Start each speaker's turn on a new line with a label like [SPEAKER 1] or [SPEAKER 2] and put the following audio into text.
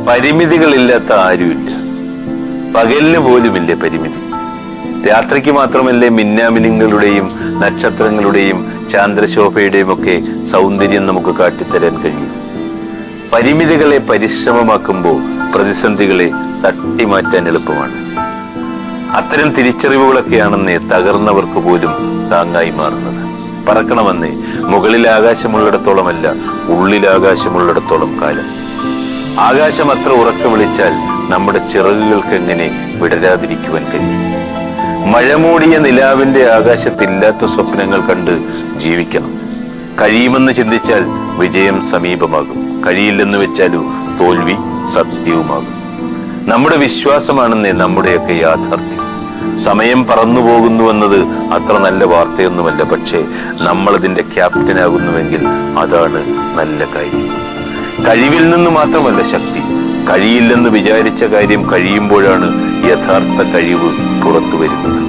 [SPEAKER 1] പരിമിതികളില്ലാത്ത ആരുമില്ല. പകലിന് പോലുമില്ലേ പരിമിതി. രാത്രിക്ക് മാത്രമല്ലേ മിന്നാമിനുങ്ങളുടെയും നക്ഷത്രങ്ങളുടെയും ചാന്ദ്രശോഭയുടെയും ഒക്കെ സൗന്ദര്യം നമുക്ക് കാട്ടിത്തരാൻ കഴിയും. പരിമിതികളെ പരിശ്രമമാക്കുമ്പോൾ പ്രതിസന്ധികളെ തട്ടിമാറ്റാൻ എളുപ്പമാണ്. അത്തരം തിരിച്ചറിവുകളൊക്കെയാണെന്നേ തകർന്നവർക്ക് പോലും താങ്ങായി മാറുന്നത്. പറക്കണമെന്നേ മുകളിൽ ആകാശമുള്ളിടത്തോളമല്ല, ഉള്ളിൽ ആകാശമുള്ളിടത്തോളം കാലം. ആകാശം അത്ര ഉറക്കെ വിളിച്ചാൽ നമ്മുടെ ചിറകുകൾക്ക് എങ്ങനെ വിടരാതിരിക്കുവാൻ കഴിയും? മഴമൂടിയ നിലാവിന്റെ ആകാശത്തില്ലാത്ത സ്വപ്നങ്ങൾ കണ്ട് ജീവിക്കണം. കഴിയുമെന്ന് ചിന്തിച്ചാൽ വിജയം സമീപമാകും. കഴിയില്ലെന്ന് വെച്ചാലോ തോൽവി സത്യവുമാകും. നമ്മുടെ വിശ്വാസമാണെന്നേ നമ്മുടെയൊക്കെ യാഥാർത്ഥ്യം. സമയം പറന്നു പോകുന്നുവെന്നത് അത്ര നല്ല വാർത്തയൊന്നുമല്ല. പക്ഷേ നമ്മളതിന്റെ ക്യാപ്റ്റനാകുന്നുവെങ്കിൽ അതാണ് നല്ല കാര്യം. കഴിവിൽ നിന്ന് മാത്രമല്ല ശക്തി. കഴിയില്ലെന്ന് വിചാരിച്ച കാര്യം കഴിയുമ്പോഴാണ് യഥാർത്ഥ കഴിവ് പുറത്തു വരുന്നത്.